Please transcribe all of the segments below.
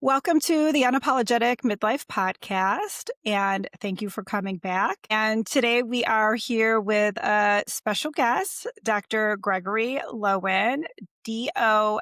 Welcome to the Unapologetic MidLife Podcast, and thank you for coming back. And today we are here with a special guest, Dr. Gregory Loewen, DOFCCP.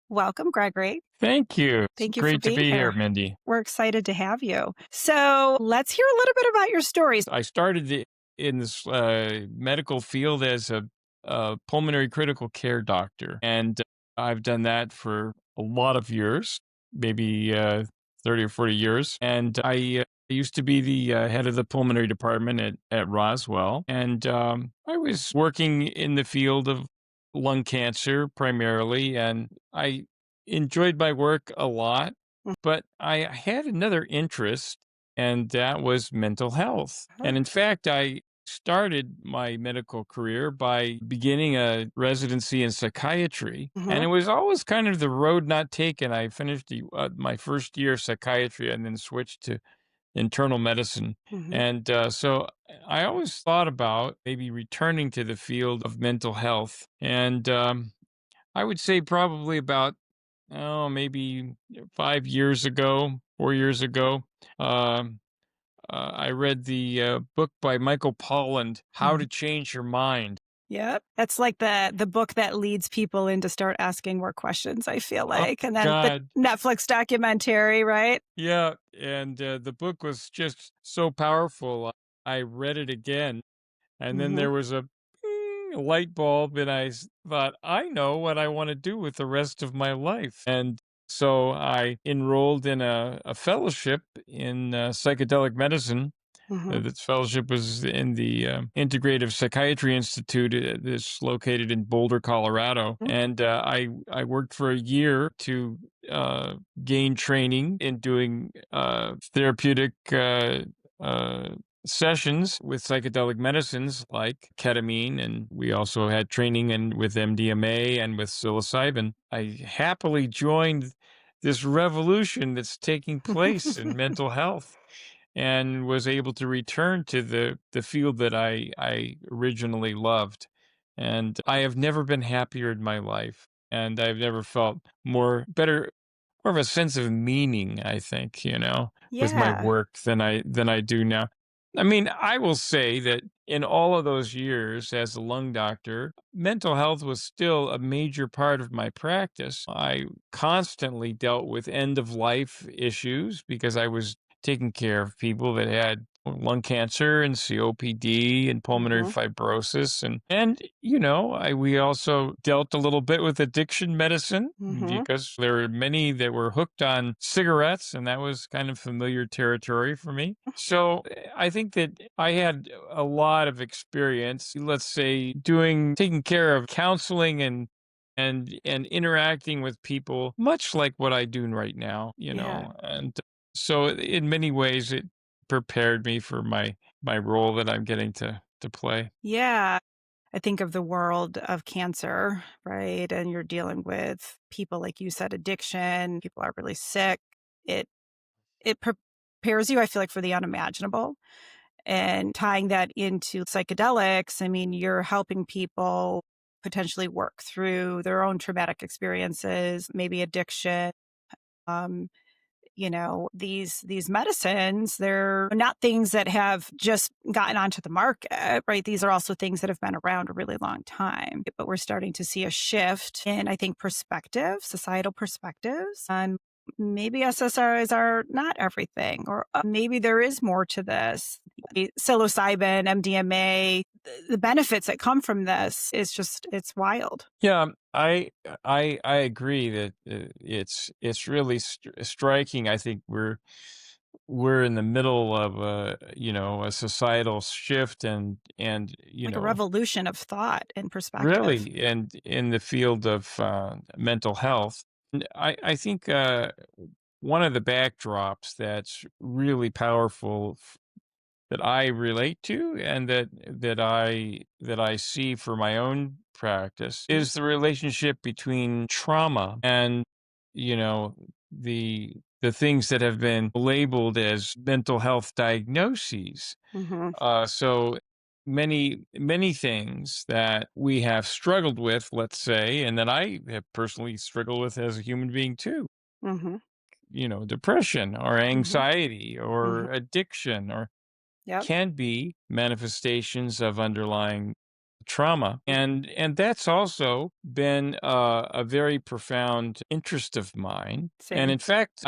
Welcome, Gregory. Thank you. Thank you for Great to being be here, here. Mindi. We're excited to have you. So let's hear a little bit about your stories. I started in this medical field as a pulmonary critical care doctor, and I've done that for a lot of years, maybe 30 or 40 years. And I used to be the head of the pulmonary department at Roswell, and I was working in the field of lung cancer primarily, and I enjoyed my work a lot, but I had another interest, and that was mental health. And in fact, I started my medical career by beginning a residency in psychiatry, and it was always kind of the road not taken. I finished my first year of psychiatry and then switched to internal medicine. And so I always thought about maybe returning to the field of mental health. And I would say probably about, maybe 5 years ago, 4 years ago, I read the book by Michael Pollan, How to Change Your Mind. Yep. That's like the book that leads people in to start asking more questions, I feel like. And then God. the Netflix documentary, right? Yeah. And the book was just so powerful. I read it again, and then there was a light bulb, and thought, I know what I want to do with the rest of my life. And so I enrolled in a fellowship in psychedelic medicine. This fellowship was in the Integrative Psychiatry Institute that's located in Boulder, Colorado. And I worked for a year to gain training in doing therapeutic sessions with psychedelic medicines like ketamine, and we also had training with MDMA and with psilocybin. I happily joined this revolution that's taking place in mental health, and was able to return to the field that I originally loved. And I have never been happier in my life, and I've never felt more of a sense of meaning, I think, with my Yeah. work than I do now. I mean, I will say that in all of those years as a lung doctor, mental health was still a major part of my practice. I constantly dealt with end of life issues because I was taking care of people that had lung cancer and COPD and pulmonary fibrosis. We also dealt a little bit with addiction medicine because there were many that were hooked on cigarettes, and that was kind of familiar territory for me. So I think that I had a lot of experience, let's say, taking care of counseling and interacting with people, much like what I do right now, and so in many ways it prepared me for my role that I'm getting to play. Yeah. I think of the world of cancer, right? And you're dealing with people, like you said, addiction. People are really sick. It prepares you, I feel like, for the unimaginable. And tying that into psychedelics, I mean, you're helping people potentially work through their own traumatic experiences, maybe addiction. Um, these medicines, they're not things that have just gotten onto the market, right? These are also things that have been around a really long time. But we're starting to see a shift in, I think, societal perspectives on maybe SSRIs are not everything, or maybe there is more to this. Psilocybin, MDMA, the benefits that come from this it's wild. Yeah, I agree that it's really striking. I think we're in the middle of a societal shift, and Like a revolution of thought and perspective. really, and in the field of mental health. And I think one of the backdrops that's really powerful that I relate to, and that I see for my own practice, is the relationship between trauma and you know the things that have been labeled as mental health diagnoses. So many things that we have struggled with, let's say, and that I have personally struggled with as a human being too, Mhm. depression or Mhm. anxiety or Mhm. addiction, or Yep. can be manifestations of underlying trauma. And that's also been a very profound interest of mine. And Same. in fact,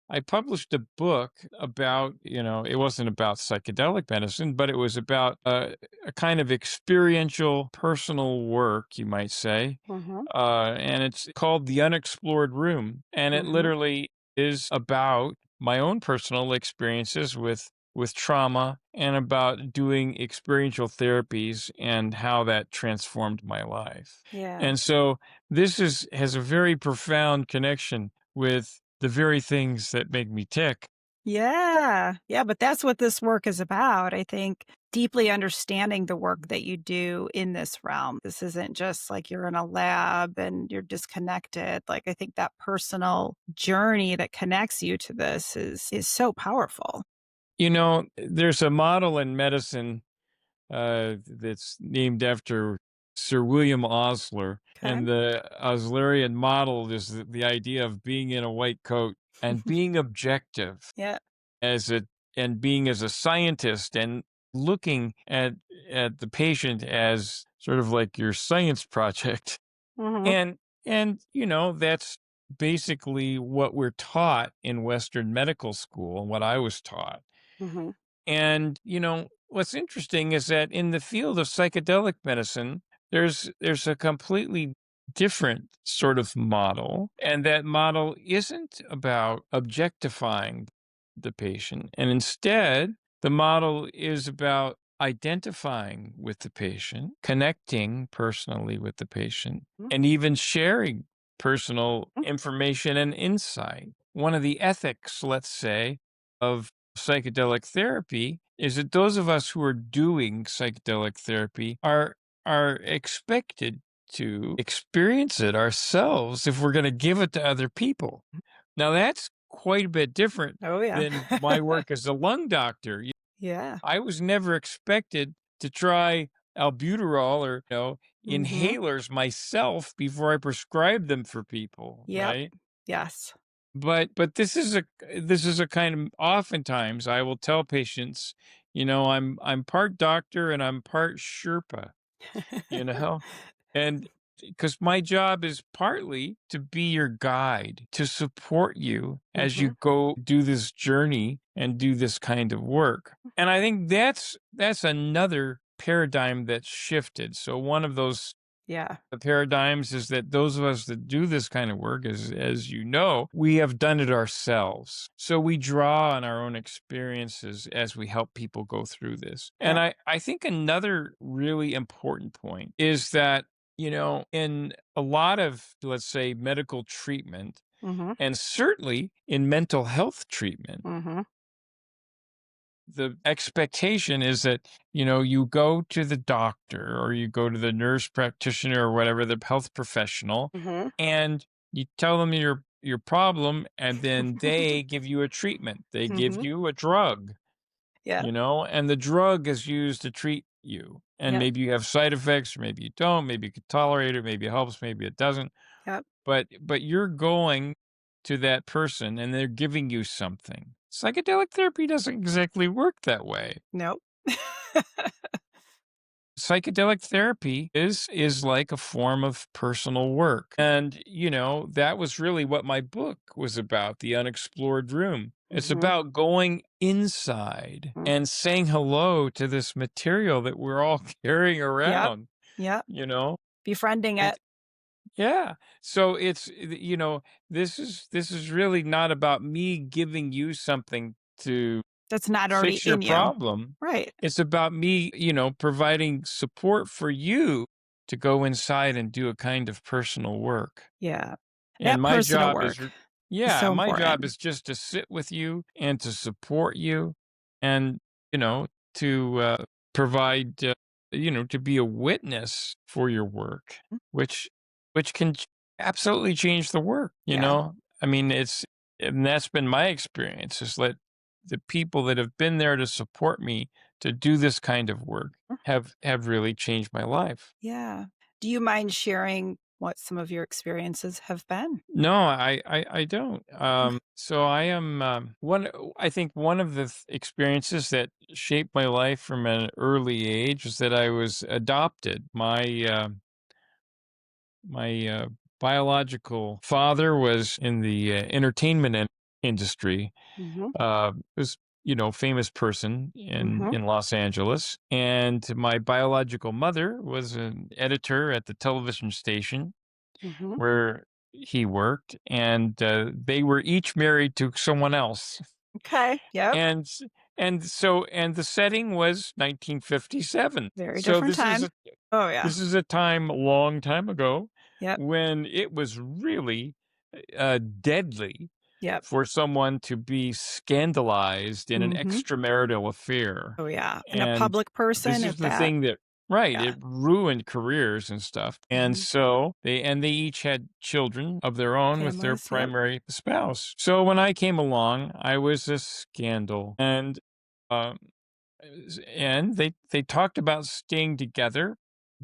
I published a book about, it wasn't about psychedelic medicine, but it was about a kind of experiential personal work, you might say. Mhm. And it's called The Unexplored Room. And it Mhm. literally is about my own personal experiences with trauma and about doing experiential therapies and how that transformed my life. Yeah. And so this has a very profound connection with the very things that make me tick. Yeah. Yeah, but that's what this work is about. I think deeply understanding the work that you do in this realm. This isn't just like you're in a lab and you're disconnected. Like I think that personal journey that connects you to this is so powerful. There's a model in medicine that's named after Sir William Osler. Okay. And the Oslerian model is the idea of being in a white coat and being objective Yeah. as a and being as a scientist and looking at the patient as sort of like your science project. Mhm. And that's basically what we're taught in Western medical school and what I was taught. Mhm. And, what's interesting is that in the field of psychedelic medicine, there's a completely different sort of model. And that model isn't about objectifying the patient. And instead, the model is about identifying with the patient, connecting personally with the patient, Mhm. and even sharing personal information and insight. One of the ethics, let's say, of psychedelic therapy is that those of us who are doing psychedelic therapy are expected to experience it ourselves if we're going to give it to other people. Now that's quite a bit different Oh yeah. than my work as a lung doctor. Yeah. I was never expected to try albuterol or Mhm. inhalers myself before I prescribe them for people, Yep. right? Yes. But this is a kind of, oftentimes I will tell patients, I'm part doctor and I'm part Sherpa, you know, and because my job is partly to be your guide, to support you as you Mhm. go do this journey and do this kind of work. And I think that's another paradigm that's shifted. So one of those Yeah. the paradigms is that those of us that do this kind of work, as you know, we have done it ourselves. So we draw on our own experiences as we help people go through this. And Yep. I think another really important point is that, in a lot of, let's say, medical treatment, Mhm. and certainly in mental health treatment, Mhm. the expectation is that you go to the doctor or you go to the nurse practitioner or whatever, the health professional, Mhm. and you tell them your problem, and then they give you a treatment, they give Mhm. you a drug, Yep. and the drug is used to treat you, and Yep. maybe you have side effects, or maybe you don't, maybe you can tolerate it, maybe it helps, maybe it doesn't, Yep. but you're going to that person and they're giving you something. Psychedelic therapy doesn't exactly work that way. Nope. Psychedelic therapy is like a form of personal work. And that was really what my book was about, The Unexplored Room. It's Mhm. about going inside Mm. and saying hello to this material that we're all carrying Yep. around, Yep. you know? Befriending It it. Yeah. So this is really not about me giving you something to That's not already fix your in you. problem. Right. It's about me, providing support for you to go inside and do a kind of personal work. Yeah. And That my personal job work is yeah, so my job important. is just to sit with you and to support you and, you know, to provide, to be a witness for your work, Mm. which, which can absolutely change the work, Yeah. I mean, and that's been my experience is that the people that have been there to support me to do this kind of work Mm. have really changed my life. Yeah. Do you mind sharing what some of your experiences have been. No, I don't. So I am I think one of the experiences that shaped my life from an early age was that I was adopted. My biological father was in the entertainment industry. Mhm, Was famous person in mhm, Los Angeles, and my biological mother was an editor at the television station mhm. where he worked, and they were each married to someone else. Okay, yep, And and the setting was 1957. very So different time. Oh, yeah. this is a time a long time ago Yep, when it was really deadly yep. for someone to be scandalized in an Mhm. extramarital affair. Oh, yeah, and a And public this person is at the that. thing that right, Yeah. it ruined careers and stuff. And Mhm. so they each had children of their own with their Families, yep. primary spouse. So when I came along, I was a scandal. Um and they talked about staying together,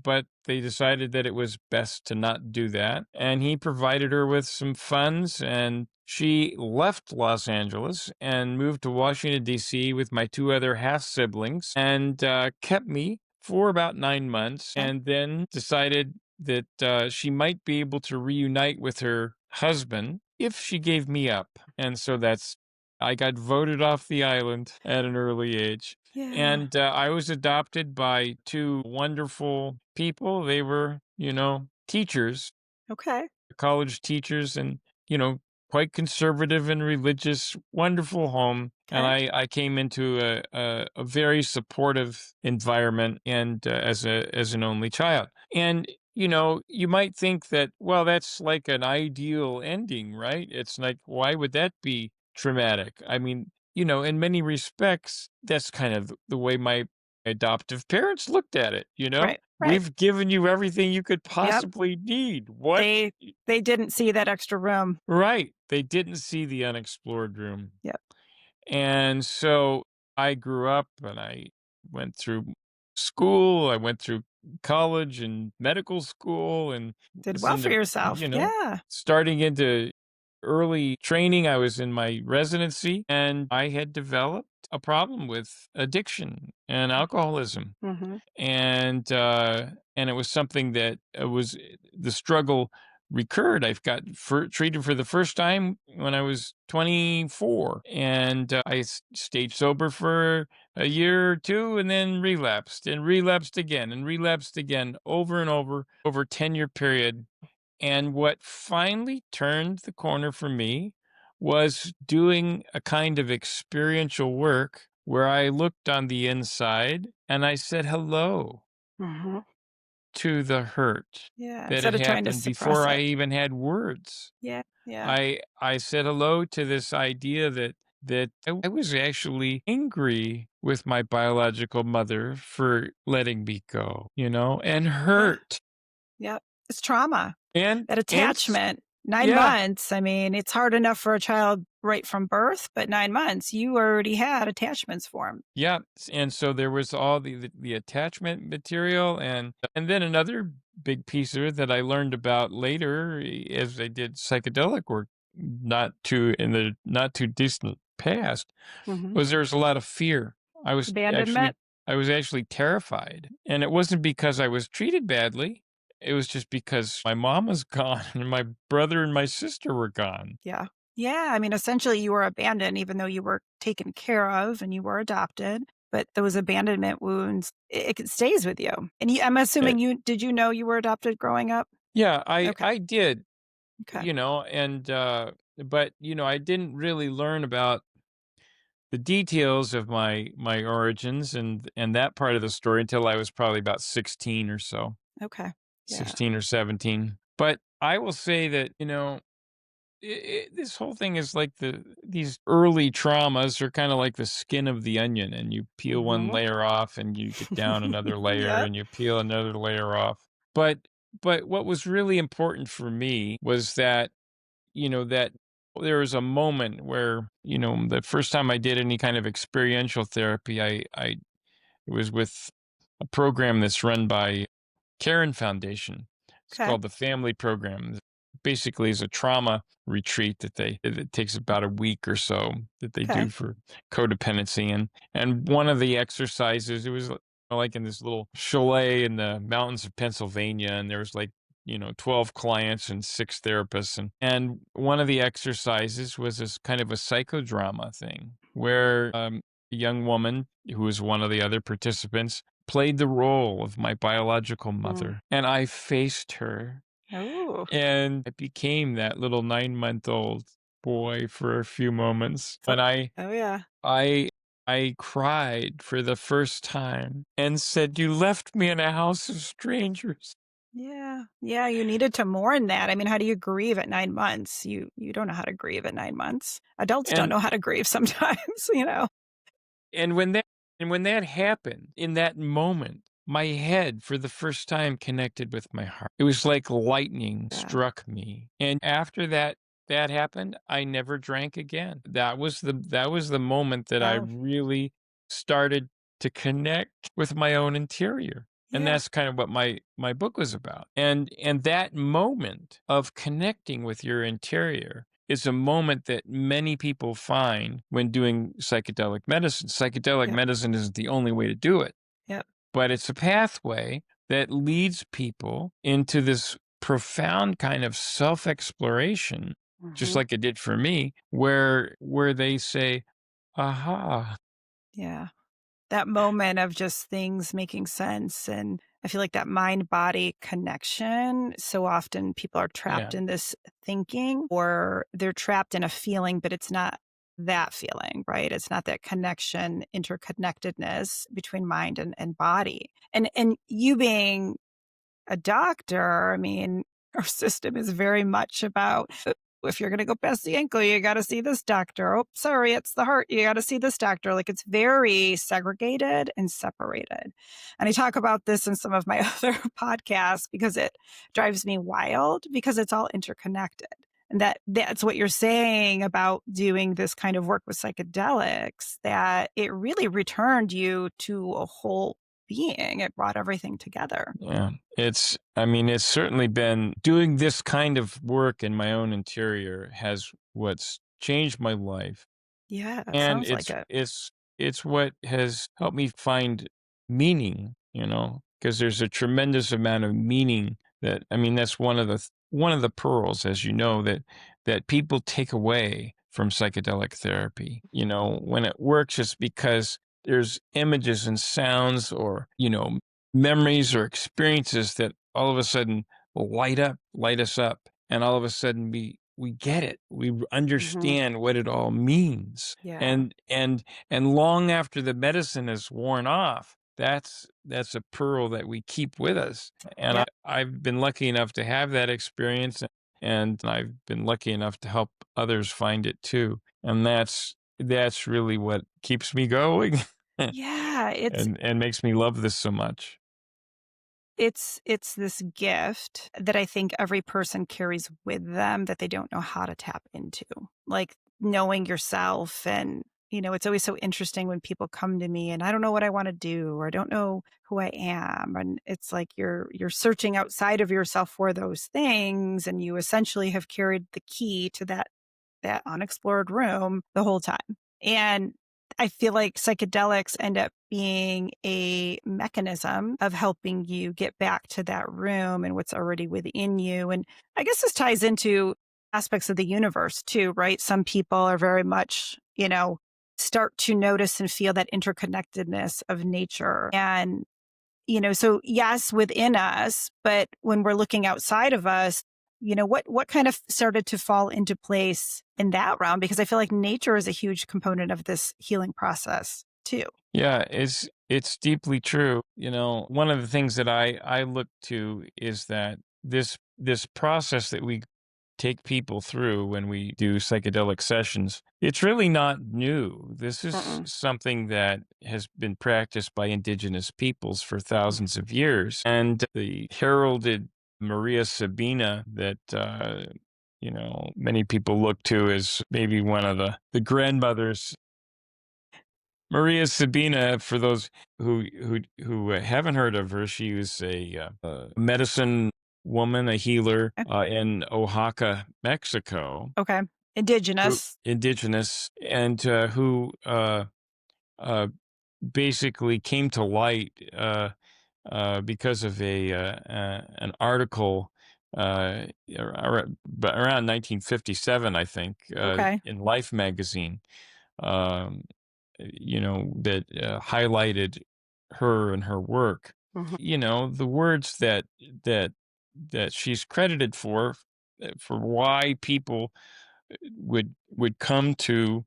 but they decided that it was best to not do that. And he provided her with some funds, and she left Los Angeles and moved to Washington, D.C. with my two other half siblings and kept me for about 9 months, Okay. and then decided that she might be able to reunite with her husband if she gave me up. And so I got voted off the island at an early age. Yeah. And I was adopted by two wonderful people. They were, teachers, Okay, college teachers, and, you know, quite conservative and religious, wonderful home. And okay. I came into a very supportive environment, and as an only child. And, you might think that, well, that's like an ideal ending, right? It's like, why would that be traumatic? I mean, in many respects, that's kind of the way my adoptive parents looked at it. Right, right. We've given you everything you could Yep. possibly need. What? They they didn't see that extra room. Right. They didn't see the unexplored room. Yep. And so I grew up and I went through school, I went through college and medical school, and Did was well for into, yourself. Yeah. starting into early training. I was in my residency, and I had developed a problem with addiction and alcoholism. Mhm. And it was something that was the struggle recurred. I've got treated for the first time when I was 24, and stayed sober for a year or two, and then relapsed again, and relapsed again, over and over 10-year period. And what finally turned the corner for me was doing a kind of experiential work where I looked on the inside and I said hello Mhm. to the hurt Yeah, that had instead of trying to happened before suppress I it. even had words. Yeah, yeah. I said hello to this idea that I was actually angry with my biological mother for letting me go, and Yeah, hurt. yep. It's trauma. And That and attachment, 9 yeah, months, I mean, it's hard enough for a child right from birth, but 9 months, you already had attachments formed. yeah, and so there was all the attachment material, and then another big piece of it that I learned about later as I did psychedelic work, not too distant past, Mhm. was there was a lot of fear. I was Abandonment? actually I was actually terrified, and it wasn't because I was treated badly. It was just because my mom was gone and my brother and my sister were gone. Yeah. Yeah, I mean, essentially, you were abandoned even though you were taken care of and you were adopted, but those abandonment wounds, it stays with you. And I'm Eh, assuming you know you were adopted growing up? yeah, I Okay, I did. okay, And but I didn't really learn about the details of my origins and that part of the story until I was probably about 16 or so, okay. Yeah. 16 or 17. But I will say that this whole thing is like these early traumas are kind of like the skin of the onion, and you peel one Mhm. layer off and you get down another layer Yep. and you peel another layer off. But what was really important for me was that there was a moment where, the first time I did any kind of experiential therapy, I it was with a program that's run by Karen Foundation. It's Okay. called the family program. Basically, is a trauma retreat it takes about a week or so that they do Okay. for codependency. And one of the exercises, it was like in this little chalet in the mountains of Pennsylvania, and there was like 12 clients and 6 therapists, and one of the exercises was this kind of a psychodrama thing where a young woman who was one of the other participants played the role of my biological Mm. mother, and I faced her, Oh. and I became that little 9-month-old boy for a few moments. So But oh, yeah. I I cried for the first time and said, "You left me in a house of strangers." Yeah. Yeah, you needed to mourn that. I mean, how do you grieve at 9 months? You don't know how to grieve at 9 months. Adults don't And know how to grieve sometimes, you know? and when that and when that happened, in that moment, my head for the first time connected with my heart. It was like lightning Yeah. struck me. And after that happened, I never drank again. That was the moment that I Wow. really started to connect with my own interior. And Yeah. that's kind of what my book was about. And that moment of connecting with your interior is a moment that many people find when doing psychedelic medicine. Psychedelic Yep. medicine isn't the only way to do it, Yep. but it's a pathway that leads people into this profound kind of self-exploration, just Mhm. like it did for me, where they say, "Aha." Yeah. That moment of just things making sense, and I feel like that mind-body connection, so often people are trapped Yeah, in this thinking, or they're trapped in a feeling, but it's not that feeling, right? It's not that connection, interconnectedness between mind and body. And you being a doctor, I mean, our system is very much about if you're going to go past the ankle, you got to see this doctor. Oh, sorry, it's the heart. You got to see this doctor. Like it's very segregated and separated. And I talk about this in some of my other podcasts because it drives me wild because it's all interconnected. And that's what you're saying about doing this kind of work with psychedelics, that it really returned you to a whole being. It brought everything together. yeah. I mean, it's certainly been doing this kind of work in my own interior has what's changed my life. Yeah, it And sounds like it. it's what has helped me find meaning, because there's a tremendous amount of meaning that, I mean, that's one of the pearls, as you know, that people take away from psychedelic therapy. When it works, it's because there's images and sounds or, memories or experiences that all of a sudden light us up, and all of a sudden we get it. We Mhm. understand what it all means. Yeah. And long after the medicine is worn off, that's a pearl that we keep with us. And Yep. I've been lucky enough to have that experience, and I've been lucky enough to help others find it too. And that's really what keeps me going Yeah, it's and makes me love this so much. it's this gift that I think every person carries with them that they don't know how to tap into. Like knowing yourself, and it's always so interesting when people come to me and I don't know what I want to do, or I don't know who I am, and it's like you're searching outside of yourself for those things, and you essentially have carried the key to that unexplored room the whole time. And I feel like psychedelics end up being a mechanism of helping you get back to that room and what's already within you. And I guess this ties into aspects of the universe too, right? Some people are very much, start to notice and feel that interconnectedness of nature. And so yes, within us, but when we're looking outside of us, what kind of started to fall into place in that realm? Because I feel like nature is a huge component of this healing process too. Yeah, it's deeply true. One of the things that I look to is that this process that we take people through when we do psychedelic sessions, it's really not new. This is Mm-mm. something that has been practiced by indigenous peoples for thousands of years. And the heralded Maria Sabina that many people look to as maybe one of the grandmothers. Maria Sabina, for those who haven't heard of her, she was a medicine woman, a healer Okay. in Oaxaca, Mexico, Okay. who Indigenous. indigenous, and who uh, basically came to light because of an article around 1957, I think, Okay. in Life magazine, um, that highlighted her and her work. Mhm. The words that that she's credited for why people would come to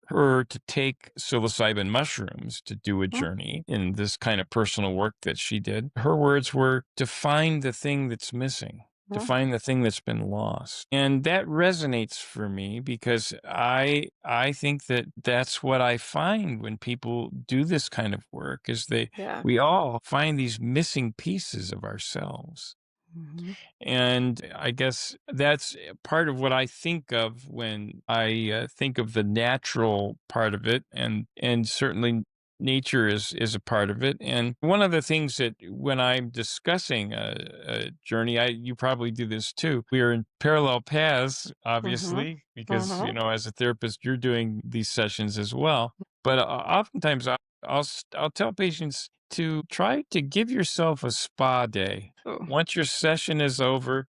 her to take psilocybin mushrooms to do a Mhm. journey in this kind of personal work that she did. Her words were to find the thing that's missing, to Mhm. find the thing that's been lost. And that resonates for me because I think that that's what I find when people do this kind of work is Yeah. we all find these missing pieces of ourselves. Mhm. And I guess that's part of what I think of when I think of the natural part of it, and certainly nature is a part of it. And one of the things that when I'm discussing a journey, you probably do this too. We are in parallel paths, Mhm. obviously, because Mhm. as a therapist, you're doing these sessions as well. But oftentimes, I'll tell patients to try to give yourself a spa day. Ooh. Once your session is over,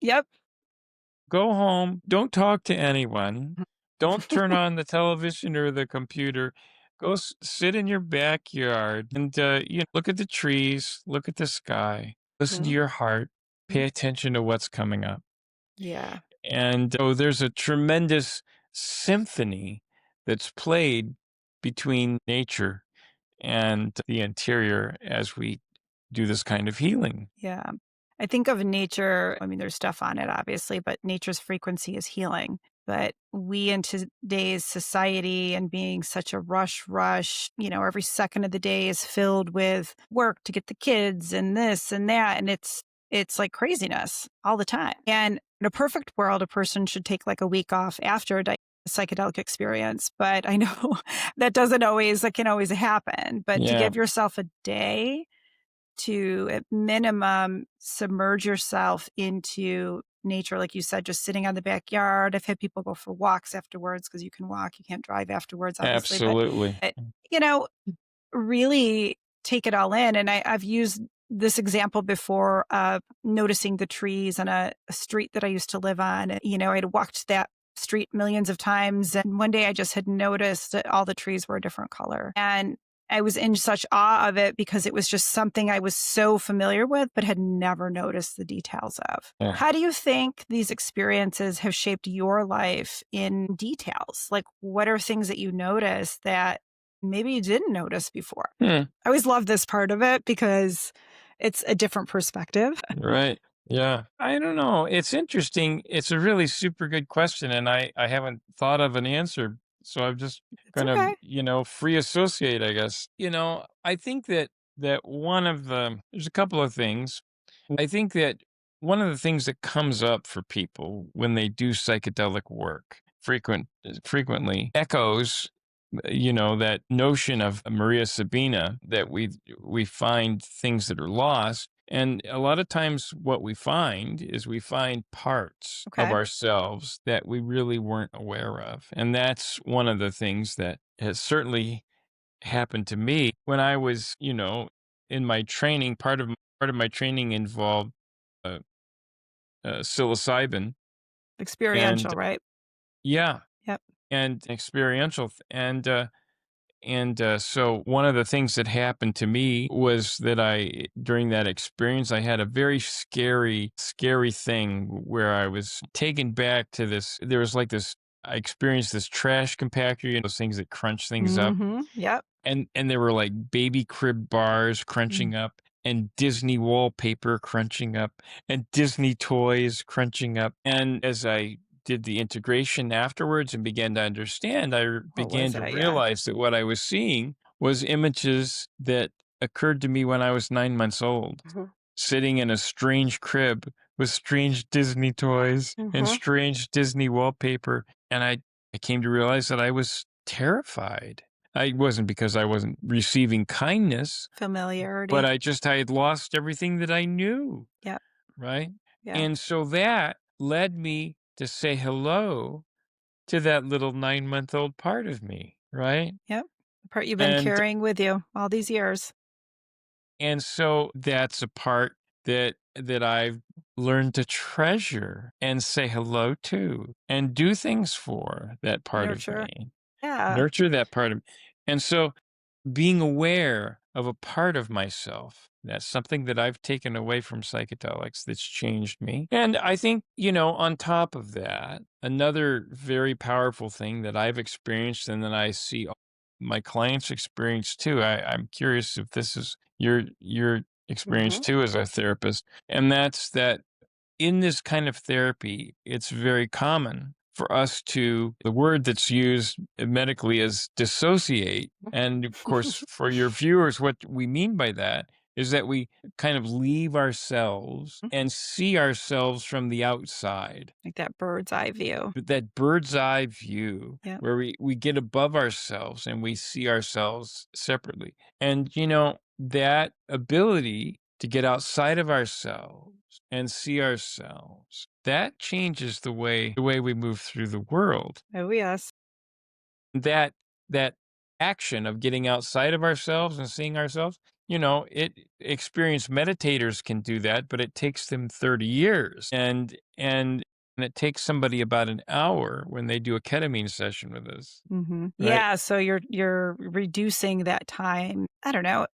Yep. go home. Don't talk to anyone. Don't turn on the television or the computer. Go sit in your backyard and look at the trees, look at the sky, listen to Mhm. your heart, pay attention to what's coming up. Yeah. And there's a tremendous symphony that's played between nature and the interior as we do this kind of healing. Yeah. I think of nature, I mean, there's stuff on it, obviously, but nature's frequency is healing. But we in today's society and being such a rush, every second of the day is filled with work to get the kids and this and that. And it's like craziness all the time. And in a perfect world, a person should take like a week off after a psychedelic experience. But I know that can always happen. But to Yeah, give yourself a day to, at minimum, submerge yourself into nature, like you said, just sitting on the backyard. I've had people go for walks afterwards because you can walk, you can't drive afterwards, obviously, but, absolutely. uh, you know, really take it all in. And I've used this example before of noticing the trees on a street that I used to live on. I'd walked that street millions of times. And one day I just had noticed that all the trees were a different color. And I was in such awe of it because it was just something I was so familiar with, but had never noticed the details of. Yeah. How do you think these experiences have shaped your life in details? Like, what are things that you notice that maybe you didn't notice before? Hmm. I always love this part of it because it's a different perspective. Right. Yeah. I don't know. It's interesting. It's a really super good question, and I haven't thought of an answer. So I'm just It's going to, okay. free associate, I guess. I think that there's a couple of things. I think that one of the things that comes up for people when they do psychedelic work frequently echoes that notion of Maria Sabina that we find things that are lost. And a lot of times what we find is we find parts of Okay. ourselves that we really weren't aware of. And that's one of the things that has certainly happened to me when I was, in my training. Part of my training involved uh, psilocybin, and Experiential, right? yeah, Yep. and experiential, and so one of the things that happened to me was that during that experience, I had a very scary, scary thing where I was taken back to this. There was like this. I experienced this trash compactor, those things that crunch things up. Mhm. Yep. And there were like baby crib bars crunching Mm. up and Disney wallpaper crunching up and Disney toys crunching up. And as I did the integration afterwards and began to understand, What began was to it? Yeah. realize that what I was seeing was images that occurred to me when I was 9 months old, Mhm. sitting in a strange crib with strange Disney toys and Mhm. strange Disney wallpaper. And I came to realize that I was terrified. I wasn't because I wasn't receiving kindness, but Familiarity. I had lost everything that I knew. Yep. right? Yeah. And so that led me to say hello to that little 9-month-old part of me, right? Yep. The part you've been And carrying with you all these years. so that's a part that I've learned to treasure and say hello to and do things for that part of Nurture. me. Yeah. Nurture that part of me. And so being aware of a part of myself, that's something that I've taken away from psychedelics that's changed me. And I think, on top of that, another very powerful thing that I've experienced and that I see my clients experience too. I'm curious if this is your experience Mhm. too as a therapist. And that's that in this kind of therapy, it's very common for us to, the word that's used medically is dissociate. And of course, for your viewers, what we mean by that is that we kind of leave ourselves and see ourselves from the outside. Like that bird's eye view. But that bird's eye view Yep. where we get above ourselves and we see ourselves separately. And, that ability to get outside of ourselves and see ourselves, that changes the way we move through the world. Oh, yes. That action of getting outside of ourselves and seeing ourselves, it experienced meditators can do that, but it takes them 30 years. And it takes somebody about an hour when they do a ketamine session with us, Mhm. right? Yeah, so you're reducing that time. I don't know,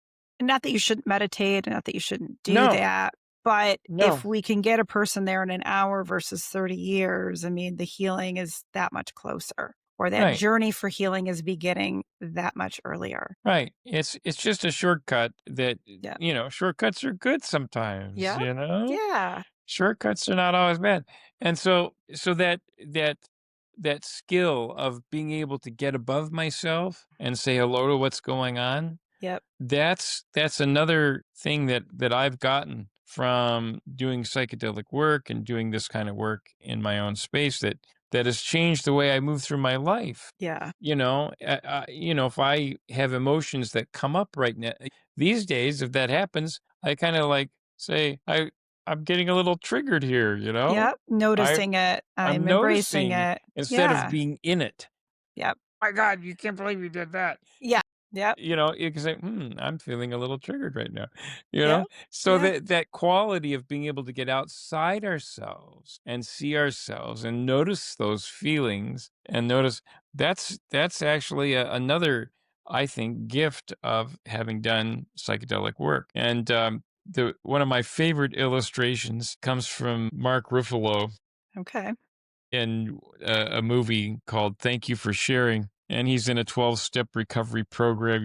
not that you shouldn't meditate, not that you shouldn't do No, that, but no. if we can get a person there in an hour versus 30 years, I mean, the healing is that much closer, or that Right, journey for healing is beginning that much earlier. right. It's just a shortcut that, Yeah. shortcuts are good sometimes, Yep. Yeah. Shortcuts are not always bad. And so that skill of being able to get above myself and say hello to what's going on, Yep. that's another thing that I've gotten from doing psychedelic work and doing this kind of work in my own space that has changed the way I move through my life. Yeah. If I have emotions that come up right now these days, if that happens, I kind of like say, I'm getting a little triggered here, Yep. I Noticing it. I'm I'm embracing noticing it. instead of Yeah. being in it. Yep. My God, you can't believe you did that. Yeah. Yep. You can say, I'm feeling a little triggered right now. Yep. So Yeah. that quality of being able to get outside ourselves and see ourselves and notice those feelings and notice that's actually another, I think, gift of having done psychedelic work. And the one of my favorite illustrations comes from Mark Ruffalo Okay. in a movie called Thank You for Sharing. And he's in a 12-step recovery program,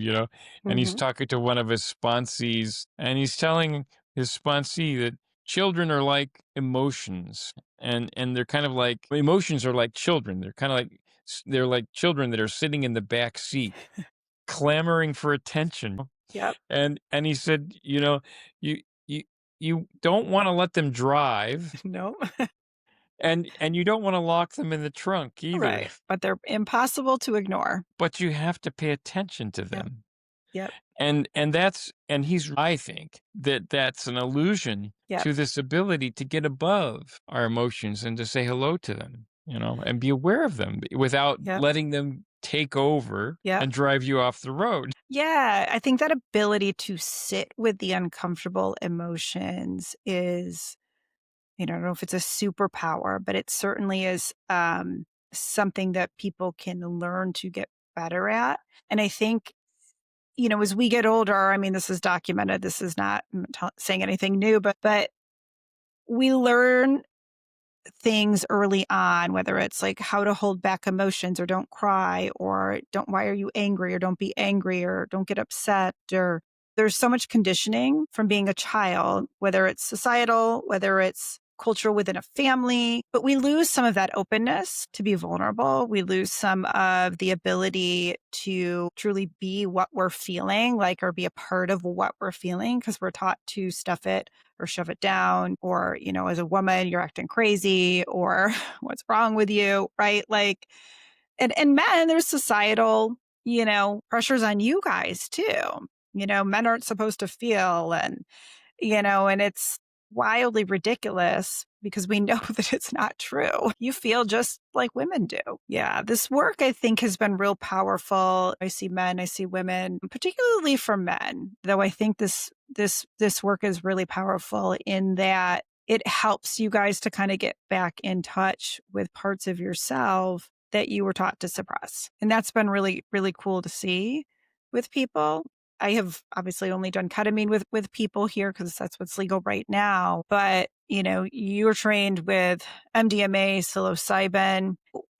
and he's Mhm. talking to one of his sponsees, and he's telling his sponsee that children are like emotions, and they're kind of like emotions are like children. They're kind of like they're like children that are sitting in the back seat, clamoring for attention. Yep. And he said, you you you don't want to let them drive, No. and you don't wanna lock them in the trunk either, Right, but they're impossible to ignore. but you have to pay attention to Yep, them. yep, And he's I think that that's an allusion yep, to this ability to get above our emotions and to say hello to them, and be aware of them without yep, letting them take over yep. and drive you off the road. Yeah, I think that ability to sit with the uncomfortable emotions is, I don't know if it's a superpower, but it certainly is, something that people can learn to get better at, and I think, as we get older, I mean, this is documented, this is not saying anything new, but we learn things early on, whether it's like how to hold back emotions or don't cry or don't, why are you angry or don't be angry or don't get upset, or there's so much conditioning from being a child, whether it's societal, whether it's cultural within a family, but we lose some of that openness to be vulnerable. We lose some of the ability to truly be what we're feeling, like, or be a part of what we're feeling, because we're taught to stuff it or shove it down, or, as a woman, you're acting crazy, or what's wrong with you, right? Like, and men, there's societal, pressures on you guys too. Men aren't supposed to feel, and, and it's, wildly ridiculous because we know that it's not true. You feel just like women do. Yeah, this work I think has been real powerful. I see men, I see women, particularly for men, though I think this work is really powerful in that it helps you guys to kind of get back in touch with parts of yourself that you were taught to suppress. And that's been really, really cool to see with people. I have obviously only done ketamine with people here because that's what's legal right now. But, you're trained with MDMA, psilocybin.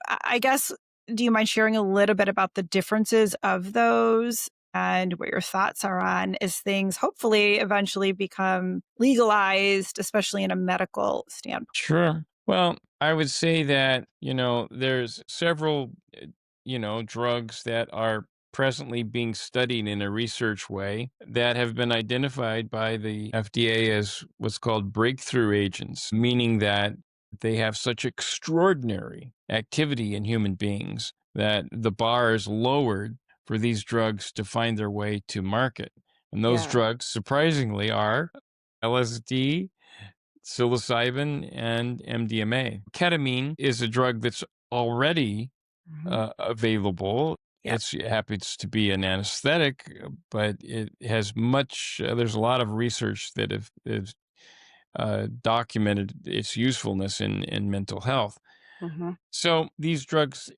I guess, do you mind sharing a little bit about the differences of those and what your thoughts are on as things hopefully eventually become legalized, especially in a medical standpoint? Sure. Well, I would say that, there's several, drugs that are presently being studied in a research way that have been identified by the FDA as what's called breakthrough agents, meaning that they have such extraordinary activity in human beings that the bar is lowered for these drugs to find their way to market. And those Yeah. drugs, surprisingly, are LSD, psilocybin, and MDMA. Ketamine is a drug that's already Mhm. available. Yep. It happens to be an anesthetic, but it has much, there's a lot of research that have documented its usefulness in mental health. Mhm. So these drugs,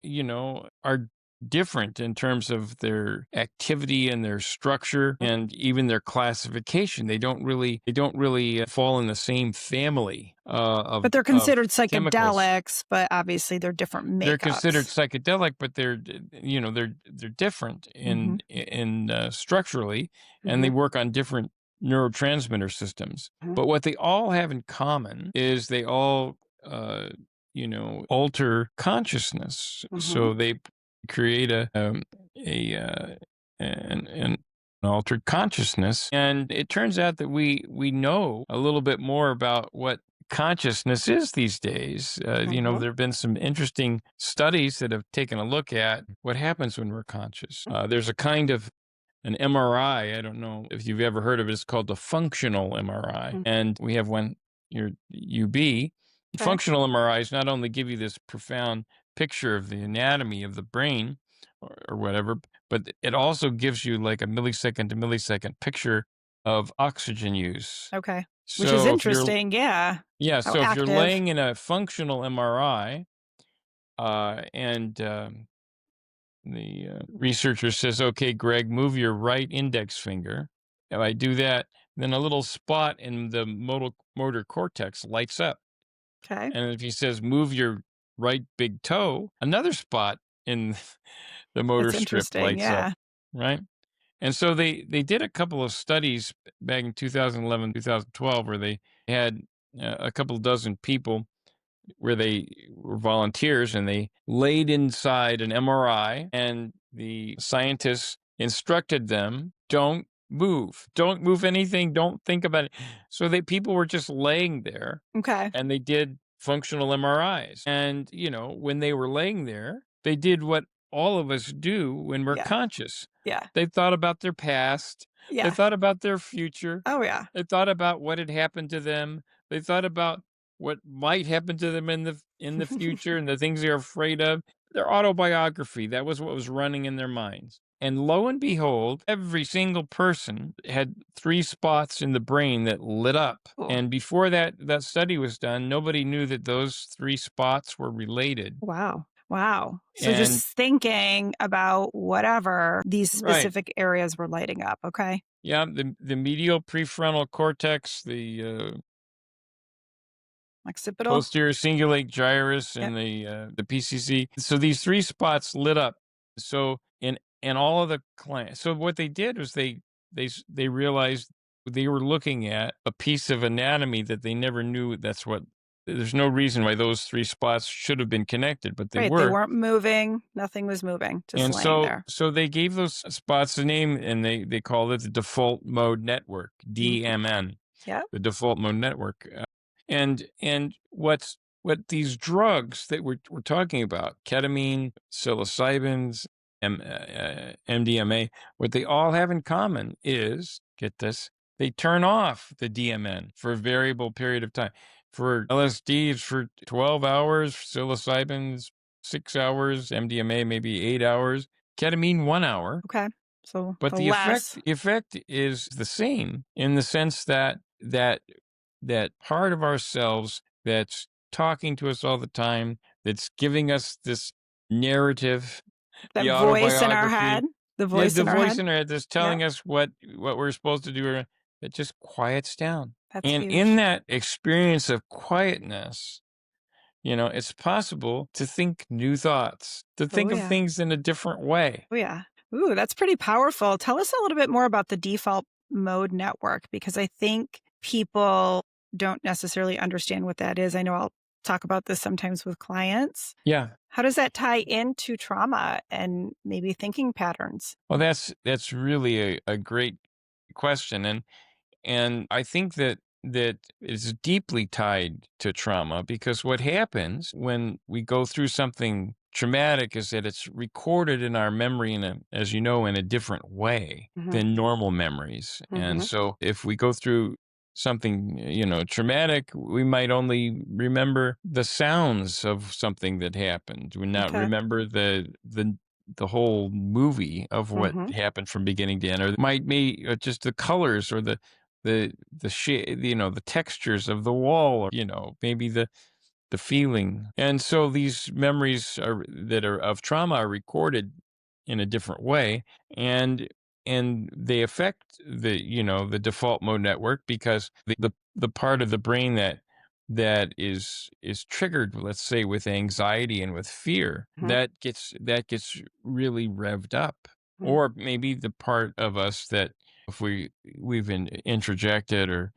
are different in terms of their activity and their structure and even their classification. They don't really fall in the same family But they're of considered chemicals. psychedelics, but obviously they're different They're considered makeups. psychedelic, but they're different Mhm. in structurally, and they Mhm. work on different neurotransmitter systems. Mhm. But what they all have in common is they all uh, alter consciousness. Mhm. So they create a an altered consciousness, and it turns out that we know a little bit more about what consciousness is these days. Mhm. There have been some interesting studies that have taken a look at what happens when we're conscious. There's a kind of an MRI. I don't know if you've ever heard of it. It's called the functional MRI. Mhm. And we have one your UB. Okay. Functional MRIs not only give you this profound picture of the anatomy of the brain or whatever, but it also gives you like a millisecond to millisecond picture of oxygen use. Okay. Which is So if you're interesting, yeah. yeah, How so if you're active. laying in a functional MRI, and the researcher says, "Okay, Greg, move your right index finger." If I do that, then a little spot in the motor cortex lights up. Okay. And if he says, "Move your right big toe," another spot in the motor That's strip interesting, lights up, yeah. right? And so they did a couple of studies back in 2011, 2012, where they had a couple dozen people where they were volunteers and they laid inside an MRI, and the scientists instructed them, don't move anything, don't think about it. So people were just laying there, Okay. and they did functional MRIs. And, when they were laying there, they did what all of us do when we're Yeah. conscious. Yeah. They thought about their past. They Yeah. thought about their future. Oh, yeah. They thought about what had happened to them. They thought about what might happen to them in the future and the things they're afraid of. Their autobiography, that was what was running in their minds. And lo and behold, every single person had three spots in the brain that lit up. Cool. And before that study was done, nobody knew that those three spots were related. Wow. Wow. So And just thinking about whatever, these right. specific areas were lighting up, okay? Yeah, the medial prefrontal cortex, the Occipital? posterior cingulate gyrus, Yep. and the PCC. So these three spots lit up. So in all of the clients. So what they did was they realized they were looking at a piece of anatomy that they never knew. That's what. There's no reason why those three spots should have been connected, but they Right, they were. weren't moving, nothing was moving, just And laying so there. so they gave those spots a name, and they called it the default mode network, Mhm. DMN, Yep. the default mode network. And what these drugs that we're talking about, ketamine, psilocybins, MDMA, what they all have in common is, get this, they turn off the DMN for a variable period of time. For LSD, it's for 12 hours, psilocybin's 6 hours, MDMA maybe 8 hours, ketamine 1 hour. Okay. So But the the less. effect is the same in the sense that that part of ourselves that's talking to us all the time, that's giving us this narrative, That the voice in our autobiography, head. The yeah, voice the in our voice head. in our head that's Yep. telling us what we're supposed to do, it just quiets down. That's And in huge. that experience of quietness, it's possible to think new thoughts, to Oh, think of yeah. things in a different way. Oh, yeah. Ooh, that's pretty powerful. Tell us a little bit more about the default mode network, because I think people don't necessarily understand what that is. I know I'll talk about this sometimes with clients. Yeah. How does that tie into trauma and maybe thinking patterns? Well, that's really a great question, and I think that is deeply tied to trauma because what happens when we go through something traumatic is that it's recorded in our memory as you know, in a different way Hmm. than normal memories. And Hmm. so if we go through something, traumatic, we might only remember the sounds of something that happened. We not Okay. remember the whole movie of what Hmm. happened from beginning to end, or might be just the colors or the shade, the textures of the wall, or maybe the feeling. And so these memories that are of trauma are recorded in a different way, and they affect the default mode network because the part of the brain that is triggered, let's say, with anxiety and with fear, Hmm. that gets really revved up. Or maybe the part of us that, if we've introjected or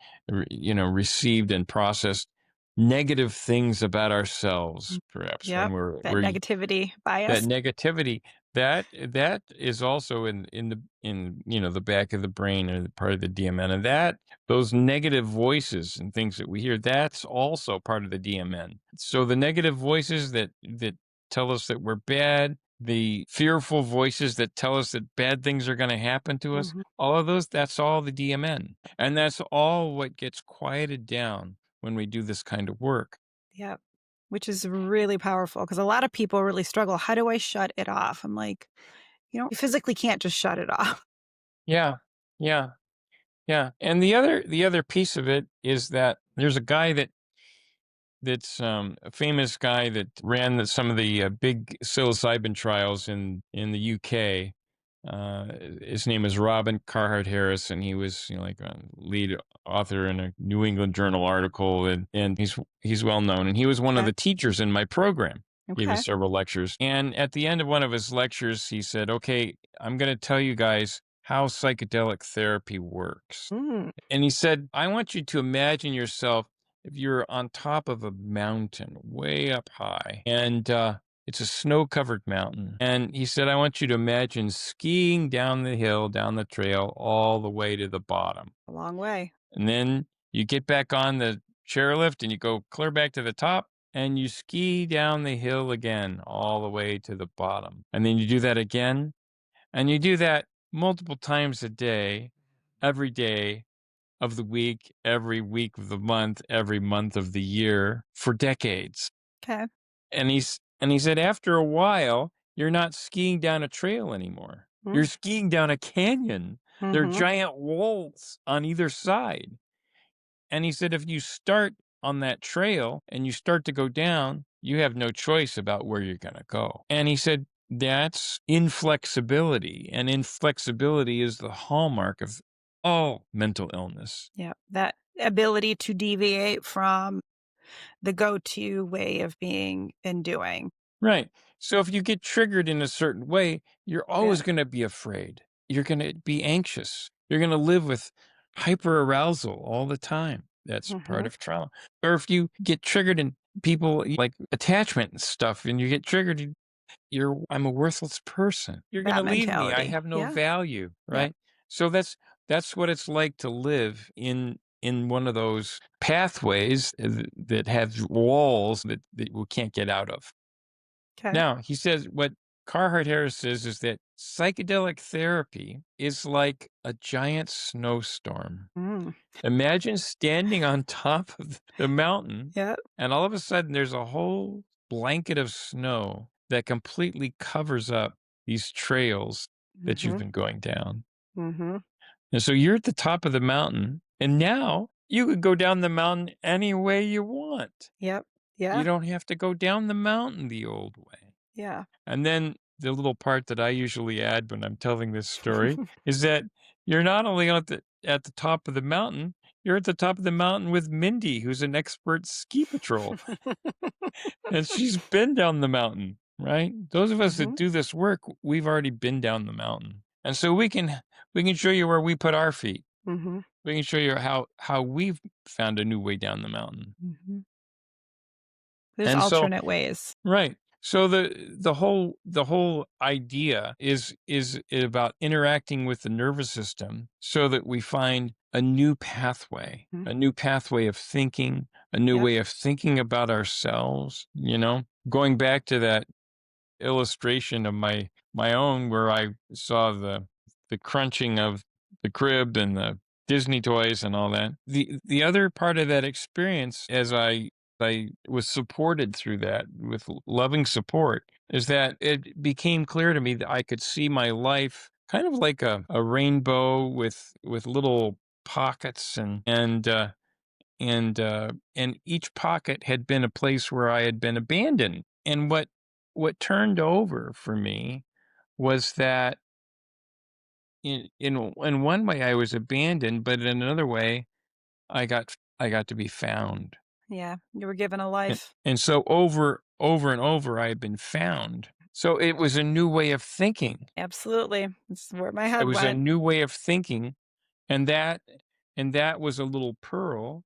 received and processed negative things about ourselves, perhaps when Yep. we're That negativity that bias. negativity, that is also in the back of the brain, or the part of the DMN, and that those negative voices and things that we hear, that's also part of the DMN. So the negative voices that tell us that we're bad, the fearful voices that tell us that bad things are going to happen to us, Hmm. all of those, that's all the DMN, and that's all what gets quieted down when we do this kind of work. Yep. Which is really powerful because a lot of people really struggle. How do I shut it off? I'm like, you physically can't just shut it off. Yeah, yeah. Yeah, and the other piece of it is that there's a guy that's a famous guy that ran some of the big psilocybin trials in the UK. His name is Robin Carhart Harris, and he was like a lead author in a New England Journal article, and he's well known. And he was one of Okay. the teachers in my program. Gave us Okay. several lectures, and at the end of one of his lectures, he said, "Okay, I'm going to tell you guys how psychedelic therapy works." Mm, And he said, I want you to imagine yourself if you're on top of a mountain way up high, and it's a snow covered mountain. And he said, I want you to imagine skiing down the hill, down the trail, all the way to the bottom. a long way. And then you get back on the chairlift and you go clear back to the top, and you ski down the hill again, all the way to the bottom. And then you do that again, and you do that multiple times a day, every day of the week, every week of the month, every month of the year for decades. Okay. And he said after a while, you're not skiing down a trail anymore. You're Mm, skiing down a canyon. There are mm-hmm. giant walls on either side. And he said if you start on that trail and you start to go down, you have no choice about where you're going to go. And he said that's inflexibility. And inflexibility is the hallmark of all mental illness. Yeah. That ability to deviate from the go-to way of being and doing. Right. So if you get triggered in a certain way, you're Yeah. always going to be afraid. You're going to be anxious. You're going to live with hyperarousal all the time. That's part Mm-hmm. of trauma. Or if you get triggered in people like attachment and stuff, and you get triggered, I'm a worthless person. You're going to That leave me. I mentality. have no Yeah. value. Yep. Right. So that's what it's like to live in one of those pathways that have walls that we can't get out of. Okay. Now, he says what Carhart Harris says is that psychedelic therapy is like a giant snowstorm. Mm. Imagine standing on top of the mountain, Yeah. and all of a sudden there's a whole blanket of snow that completely covers up these trails that you've Mhm. been going down. Mhm. And so you're at the top of the mountain, and now you could go down the mountain any way you want. Yep. You Yeah. don't have to go down the mountain the old way. Yeah. And then the little part that I usually add when I'm telling this story is that you're not only at the top of the mountain, you're at the top of the mountain with Mindy, who's an expert ski patrol, and she's been down the mountain, right? Those of us that Mhm. do this work, we've already been down the mountain. And so we can show you where we put our feet. Mhm. We can show you how we've found a new way down the mountain. Mhm. There's And so alternate ways. right. So the whole idea is about interacting with the nervous system so that we find Mhm. a new pathway of thinking, a new Yep. way of thinking about ourselves, Going back to that illustration of my own where I saw the crunching of the crib and the Disney toys and all that. The other part of that experience as I was supported through that with loving support is that it became clear to me that I could see my life kind of like a rainbow with little pockets and each pocket had been a place where I had been abandoned. And what turned over for me was that in one way I was abandoned, but in another way I got to be found. Yeah. You were given a And, life. and so over and over I had been found. So it was a new way of thinking. Absolutely. This is where my It head was a went. new way of thinking, and that was a little pearl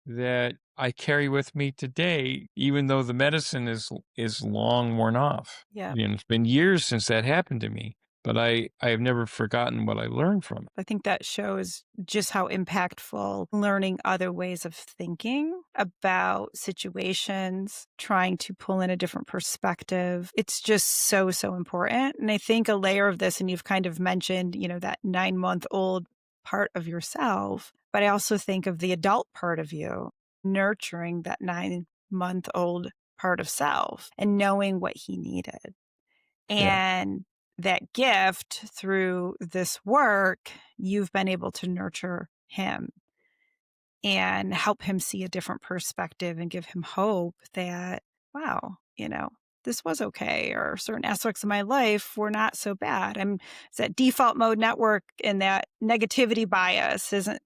that I carry with me today, even though the medicine is long worn off. Yeah. It's been years since that happened to me, but I have never forgotten what I learned from it. I think that shows just how impactful learning other ways of thinking about situations, trying to pull in a different perspective. It's just so, so important. And I think a layer of this, and you've kind of mentioned, that 9-month-old part of yourself, but I also think of the adult part of you nurturing that 9-month-old part of self and knowing what he needed. Yeah, And that gift through this work, you've been able to nurture him and help him see a different perspective and give him hope that, wow, this was okay, or certain aspects of my life were not so bad. It's that default mode network and that negativity bias isn't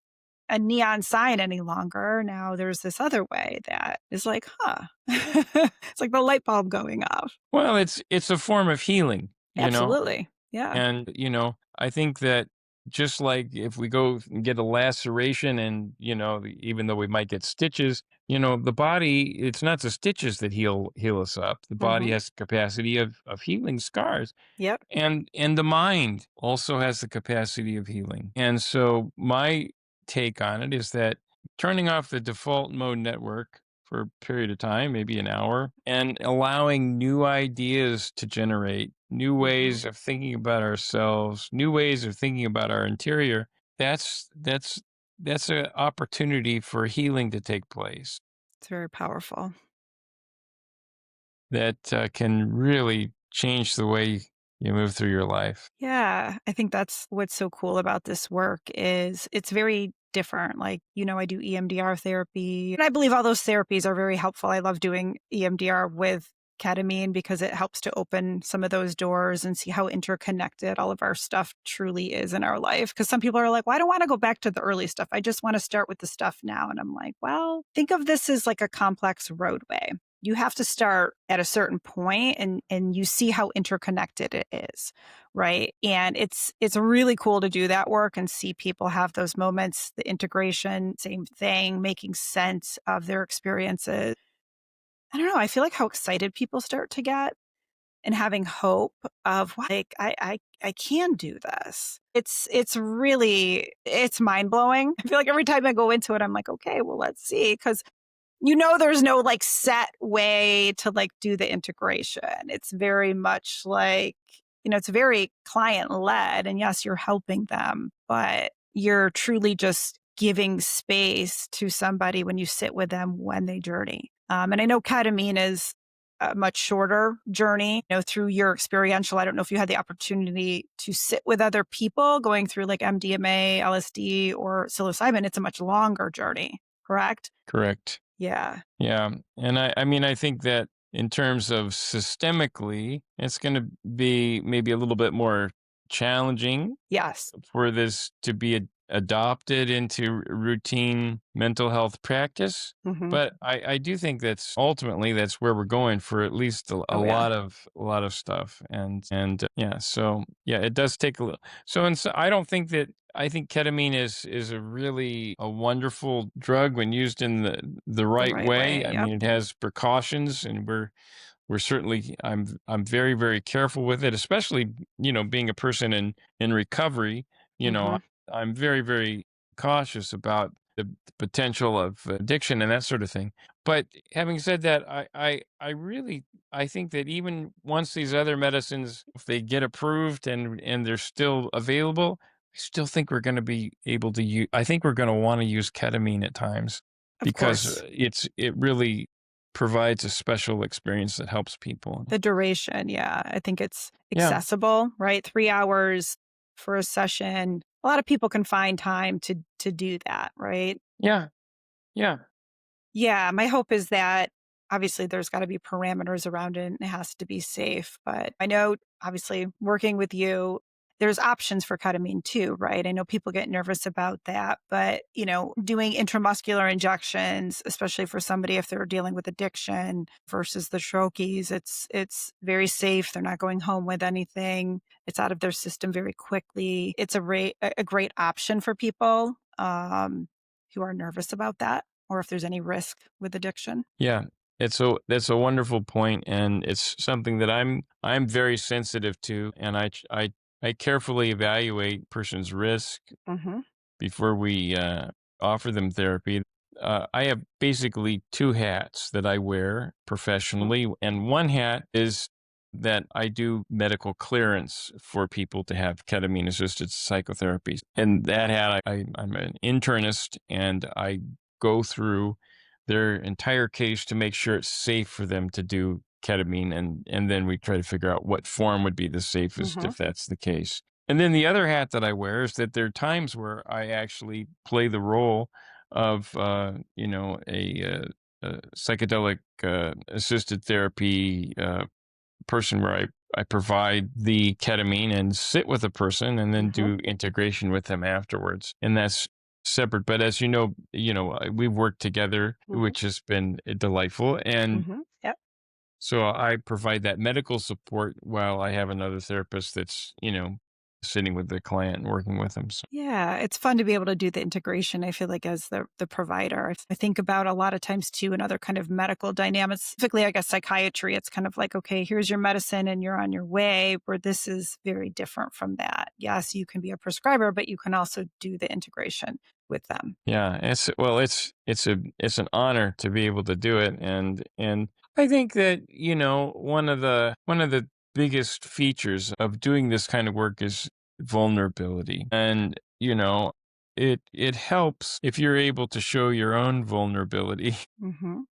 a neon sign any longer. Now there's this other way that is like, huh. It's like the light bulb going off. well, it's a form of healing, Absolutely. Yeah. and I think that just like if we go and get a laceration, and even though we might get stitches, the body, it's not the stitches that heal us up. The body Mhm. has the capacity of healing scars. Yep. And the mind also has the capacity of healing. And so my take on it is that turning off the default mode network for a period of time, maybe an hour, and allowing new ideas to generate, new Mhm. ways of thinking about ourselves, new ways of thinking about our interior, that's an opportunity for healing to take place It's very powerful. that can really change the way you move through your life. Yeah, I think that's what's so cool about this work is it's very different. Like, I do EMDR therapy, and I believe all those therapies are very helpful. I love doing EMDR with ketamine because it helps to open some of those doors and see how interconnected all of our stuff truly is in our life. Because some people are like, well, I don't want to go back to the early stuff. I just want to start with the stuff now. And I'm like, well, think of this as like a complex roadway. You have to start at a certain point and you see how interconnected it is, right? And it's really cool to do that work and see people have those moments, the integration, same thing, making sense of their experiences. I don't know, I feel like how excited people start to get and having hope of like I can do this. It's mind blowing. I feel like every time I go into it, I'm like, okay, well, let's see, because there's no like set way to like do the integration. It's very much like, it's very client led. And yes, you're helping them, but you're truly just giving space to somebody when you sit with them when they journey. And I know ketamine is a much shorter journey, through your experiential. I don't know if you had the opportunity to sit with other people going through like MDMA, LSD, or psilocybin. It's a much longer journey, correct? Correct. Yeah. Yeah. And I mean, I think that in terms of systemically, it's going to be maybe a little bit more challenging Yes. for this to be adopted into routine mental health practice. Hmm. But I do think that's ultimately that's where we're going for at least a Oh, yeah. lot of stuff. And yeah, so yeah, it does take a little. So I don't think that I think ketamine is a really a wonderful drug when used in the The right right way. way. I Yep. mean, it has precautions, and we're certainly I'm very very careful with it, especially being a person in recovery. You know, Hmm. I'm very very cautious about the potential of addiction and that sort of thing. But having said that, I really I think that even once these other medicines, if they get approved and they're still available, I still think we're going to be able to use. I think we're going to want to use ketamine at times Of because course. it really provides a special experience that helps people. The duration. Yeah. I think it's Yeah, accessible, right? 3 hours for a session. A lot of people can find time to do that, right? yeah, yeah, Yeah, my hope is that obviously there's got to be parameters around it and it has to be safe. But I know, obviously, working with you, there's options for ketamine too, right? I know people get nervous about that, but doing intramuscular injections, especially for somebody if they're dealing with addiction versus the troches, it's very safe. They're not going home with anything. It's out of their system very quickly. It's a great option for people who are nervous about that or if there's any risk with addiction. yeah. That's a wonderful point, and it's something that I'm very sensitive to, and I carefully evaluate person's risk Mhm. before we offer them therapy. I have basically two hats that I wear Mhm. professionally, and one hat is that I do medical clearance for people to have ketamine assisted psychotherapy. And that hat, I'm an internist and I go through their entire case to make sure it's safe for them to do ketamine. And then we try to figure out what form would be the safest Mhm. if that's the case. And then the other hat that I wear is that there are times where I actually play the role of, a psychedelic assisted therapy person where I provide the ketamine and sit with a person and then Mhm. do integration with them afterwards. And that's separate. But as we've worked together, Mhm. which has been delightful. And Mhm. Yep. so I provide that medical support while I have another therapist that's, sitting with the client and working with them. So, Yeah, it's fun to be able to do the integration, I feel like, as the provider. I think about a lot of times too in other kind of medical dynamics, specifically, I guess, psychiatry. It's kind of like, okay, here's your medicine and you're on your way, where this is very different from that. Yes, you can be a prescriber, but you can also do the integration with them. yeah, it's an honor to be able to do it. And I think that, one of the biggest features of doing this kind of work is vulnerability. And, it helps if you're able to show your own vulnerability.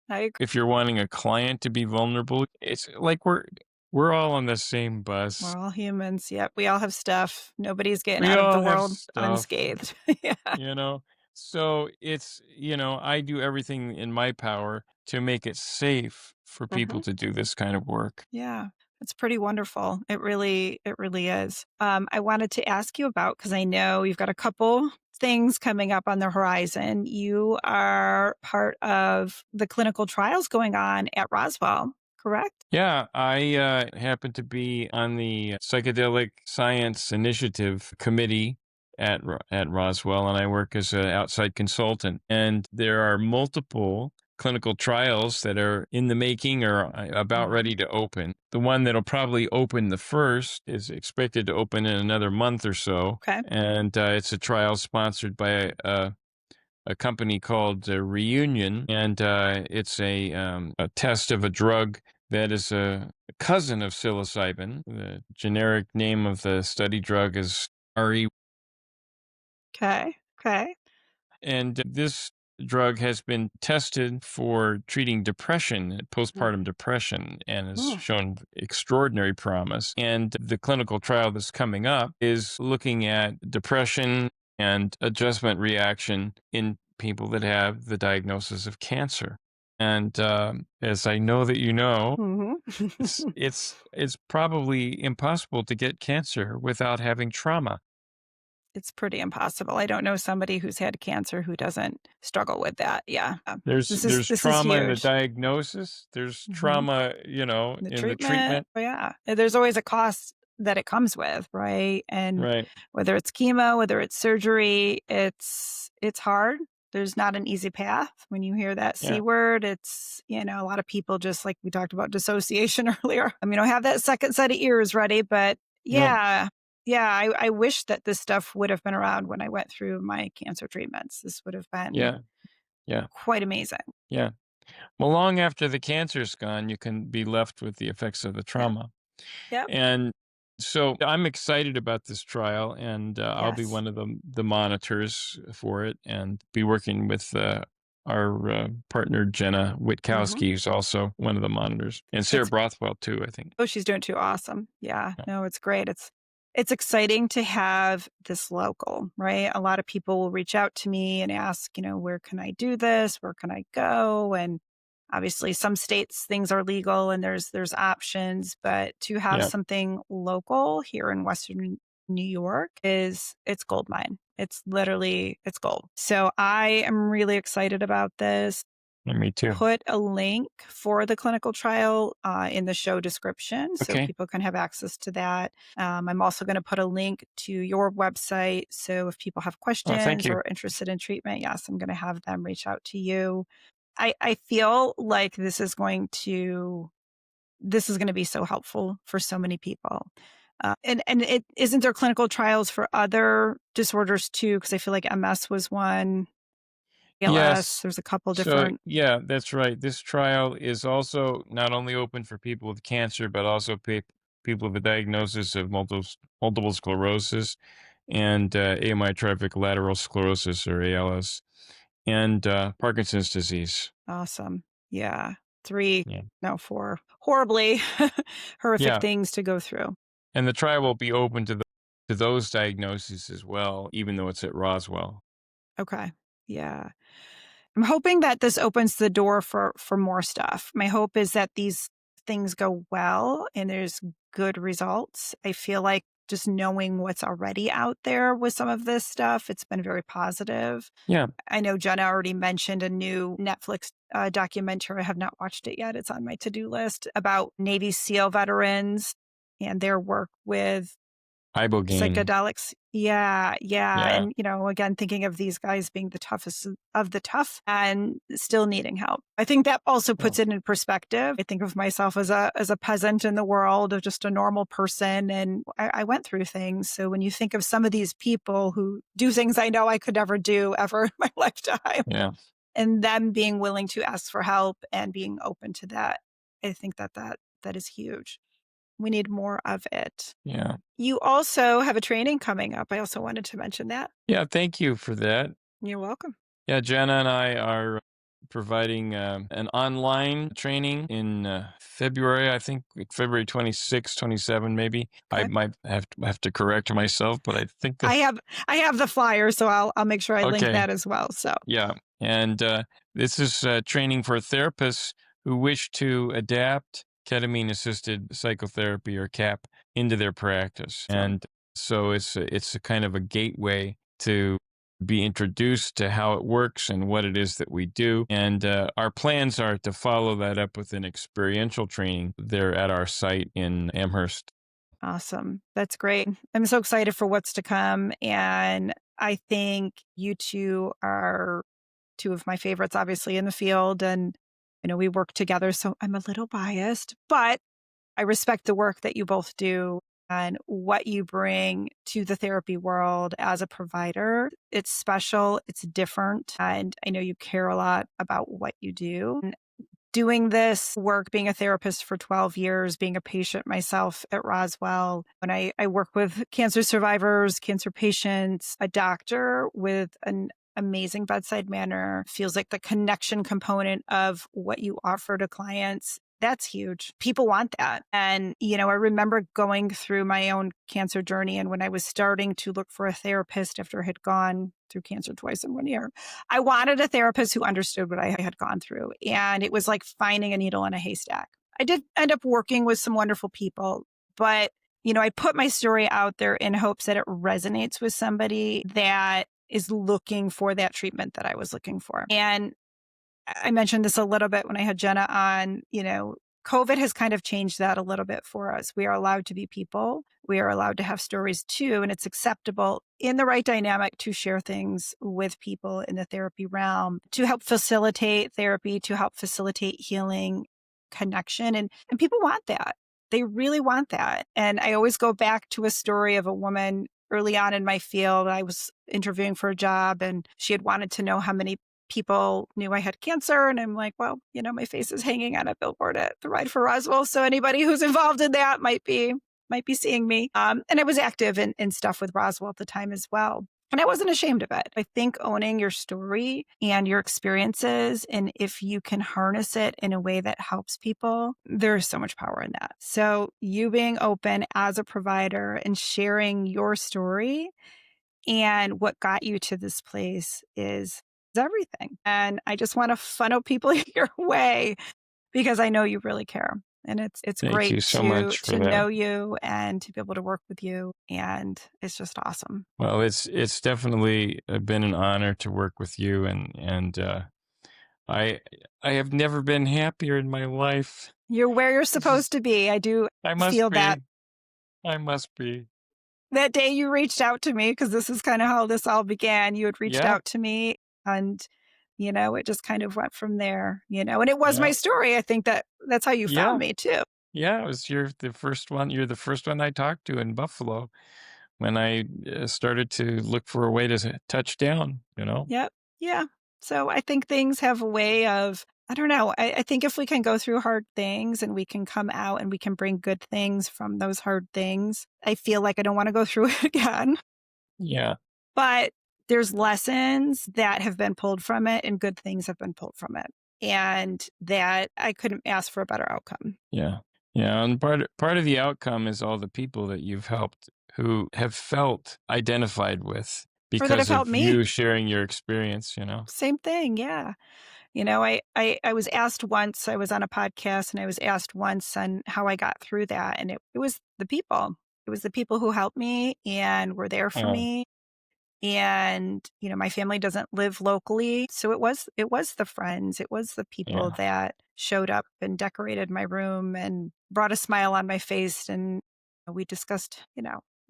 I agree. If you're wanting a client to be vulnerable, it's like we're all on the same We're bus. all humans. Yep. We all have stuff. Nobody's getting We out of the all have world stuff. unscathed. Yeah. you know so it's I do everything in my power to make it safe for people Mhm. to do this kind of work. Yeah, it's pretty wonderful. It really is. I wanted to ask you about because I know you've got a couple things coming up on the horizon. You are part of the clinical trials going on at Roswell, correct? Yeah, I happen to be on the psychedelic science initiative committee at Roswell, and I work as an outside consultant. And there are multiple clinical trials that are in the making or about Mhm. ready to open. The one that'll probably open the first is expected to open in another month or so, Okay. and it's a trial sponsored by a company called Reunion, and it's a test of a drug that is a cousin of psilocybin. The generic name of the study drug is RE. Okay. Okay. And this drug has been tested for treating depression, postpartum depression, and has Mm. shown extraordinary promise. And the clinical trial that's coming up is looking at depression and adjustment reaction in people that have the diagnosis of cancer. And as I know that you know, Mhm. it's probably impossible to get cancer without having trauma. It's pretty impossible. I don't know somebody who's had cancer who doesn't struggle with that. Yeah. There's This is trauma in the huge. diagnosis, there's Mhm. trauma, The in the treatment, treatment. oh, yeah. There's always a cost that it comes with, right? And Right. whether it's chemo, whether it's surgery, it's hard. There's not an easy path. When you hear that C Yeah. word, a lot of people just like we talked about dissociation earlier. I mean, I have that second set of ears ready, but Yeah. yeah. Yeah, I wish that this stuff would have been around when I went through my cancer treatments. This would have been Yeah. Yeah. quite amazing. Yeah. Well, long after the cancer's gone, you can be left with the effects of the Yeah. trauma. Yep. And so I'm excited about this trial, and I'll be Yes. one of the monitors for it, and be working with our partner Jenna Mhm. Witkowski, who's also one of the monitors, and Sarah It's Brothwell too, I think. Oh, she's doing too awesome. Yeah. No, it's great. It's exciting to have this local, right? A lot of people will reach out to me and ask, where can I do this? Where can I go? And obviously some states things are legal and there's options, but to have Yeah, something local here in Western New York it's gold mine. It's gold. So I am really excited about this. and me too. Put a link for the clinical trial in the show description so Okay. people can have access to that. I'm also going to put a link to your website. So if people have Oh, thank questions you. or interested in treatment, yes, I'm going to have them reach out to you. I feel like this is going to be so helpful for so many people. And it isn't there clinical trials for other disorders too? Because I feel like MS was one, ALS. Yes. There's a couple So, different. yeah, that's right. This trial is also not only open for people with cancer, but also people with a diagnosis of multiple sclerosis and amyotrophic lateral sclerosis or ALS and Parkinson's disease. Awesome. Yeah. 3, Yeah. no, 4 horribly horrific Yeah. things to go through. And the trial will be open to those diagnoses as well, even though it's at Roswell. Okay. Yeah. I'm hoping that this opens the door for more stuff. My hope is that these things go well and there's good results. I feel like just knowing what's already out there with some of this stuff, it's been very positive. Yeah. I know Jenna already mentioned a new Netflix documentary. I have not watched it yet. It's on my to-do list about Navy SEAL veterans and their work with Ibogaine. psychedelics. Yeah, yeah. Yeah. And, again, thinking of these guys being the toughest of the tough and still needing help. I think that also Yeah. puts it in perspective. I think of myself as a peasant in the world, of just a normal person. And I went through things. So when you think of some of these people who do things I know I could never do ever in my lifetime, Yeah. and them being willing to ask for help and being open to that, I think that is huge. We need more of it. Yeah. You also have a training coming up. I also wanted to mention that. Yeah. Thank you for that. You're welcome. Yeah, Jenna and I are providing an online training in February, I think like February 26, 27, maybe. I Okay. might have to correct myself, but I think I have I have the flyer, so I'll make sure I link okay. that as well. So Yeah. And this is training for therapists who wish to adapt ketamine assisted psychotherapy or CAP into their practice. awesome. And so it's a kind of a gateway to be introduced to how it works and what it is that we do. And our plans are to follow that up with an experiential training there at our site in Amherst. Awesome. That's great. I'm so excited for what's to come. And I think you two are two of my favorites, obviously, in the field. And, we work together. So I'm a little biased, but I respect the work that you both do. and what you bring to the therapy world as a provider. It's special, it's different, and I know you care a lot about what you do. And doing this work, being a therapist for 12 years, being a patient myself at Roswell, when I work with cancer survivors, cancer patients, a doctor with an amazing bedside manner feels like the connection component of what you offer to clients. That's huge. People want that. And, I remember going through my own cancer journey. And when I was starting to look for a therapist after I had gone through cancer twice in 1 year, I wanted a therapist who understood what I had gone through. And it was like finding a needle in a haystack. I did end up working with some wonderful people, but, I put my story out there in hopes that it resonates with somebody that is looking for that treatment that I was looking for. And I mentioned this a little bit when I had Jenna on, COVID has kind of changed that a little bit for us. We are allowed to be people. We are allowed to have stories too. And it's acceptable in the right dynamic to share things with people in the therapy realm to help facilitate therapy, to help facilitate healing, connection. And people want that. They really want that. And I always go back to a story of a woman early on in my field. I was interviewing for a job and she had wanted to know how many people knew I had cancer. And I'm like, well, my face is hanging on a billboard at the Ride for Roswell. So anybody who's involved in that might be seeing me. And I was active in stuff with Roswell at the time as well. And I wasn't ashamed of it. I think owning your story and your experiences, and if you can harness it in a way that helps people, there's so much power in that. So you being open as a provider and sharing your story and what got you to this place is everything. And I just want to funnel people your way because I know you really care. And it's Thank great you so to much for that. know you and to be able to work with you. And it's just awesome. Well, it's definitely been an honor to work with you, and I have never been happier in my life. You're where you're This is supposed to be. I do I must feel that be. I must be. that day you reached out to me, because this is kind of how this all began. You had reached Yeah, out to me and, it just kind of went from there, and it was my yeah, story. I think that's how you found yeah, me too. yeah. It was you're the first one. You're the first one I talked to in Buffalo when I started to look for a way to touch down. Yep. Yeah. So I think things have a way of, I don't know. I think if we can go through hard things and we can come out and we can bring good things from those hard things, I feel like I don't want to go through it again. Yeah, But there's lessons that have been pulled from it and good things have been pulled from it. And that I couldn't ask for a better outcome. yeah, yeah. And part of the outcome is all the people that you've helped who have felt identified with Or that have because helped of me. you sharing your experience. Same thing. Yeah. I was asked once, I was on a podcast and I was asked once on how I got through that. And it was the people. It was the people who helped me and were there for Oh, me. And, my family doesn't live locally. So it was the friends, it was the people yeah, that showed up and decorated my room and brought a smile on my face. And we discussed,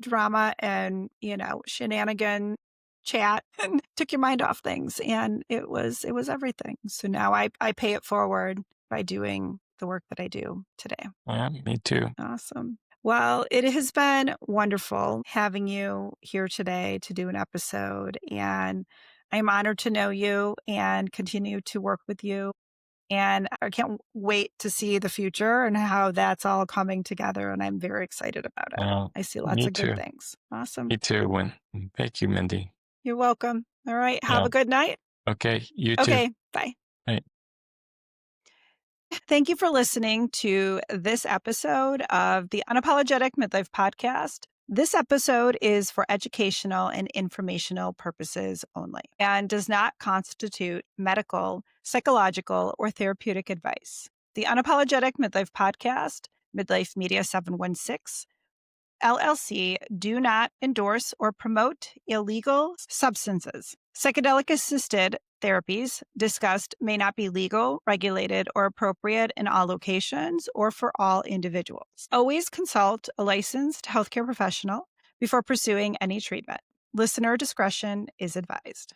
drama and, shenanigan chat and took your mind off things. And it was everything. So now I pay it forward by doing the work that I do today. yeah. Me too. Awesome. Well, it has been wonderful having you here today to do an episode. And I'm honored to know you and continue to work with you. And I can't wait to see the future and how that's all coming together. And I'm very excited about it. Well, I see lots me of good too. things. Awesome. Me too. Thank you, Mindy. You're welcome. All right. Have Yeah. a good night. Okay. You too. Okay. Bye. Right. Thank you for listening to this episode of the Unapologetic MidLife Podcast. This episode is for educational and informational purposes only and does not constitute medical, psychological, or therapeutic advice. The Unapologetic MidLife Podcast, Midlife Media 716, LLC do not endorse or promote illegal substances. Psychedelic-assisted therapies discussed may not be legal, regulated, or appropriate in all locations or for all individuals. Always consult a licensed healthcare professional before pursuing any treatment. Listener discretion is advised.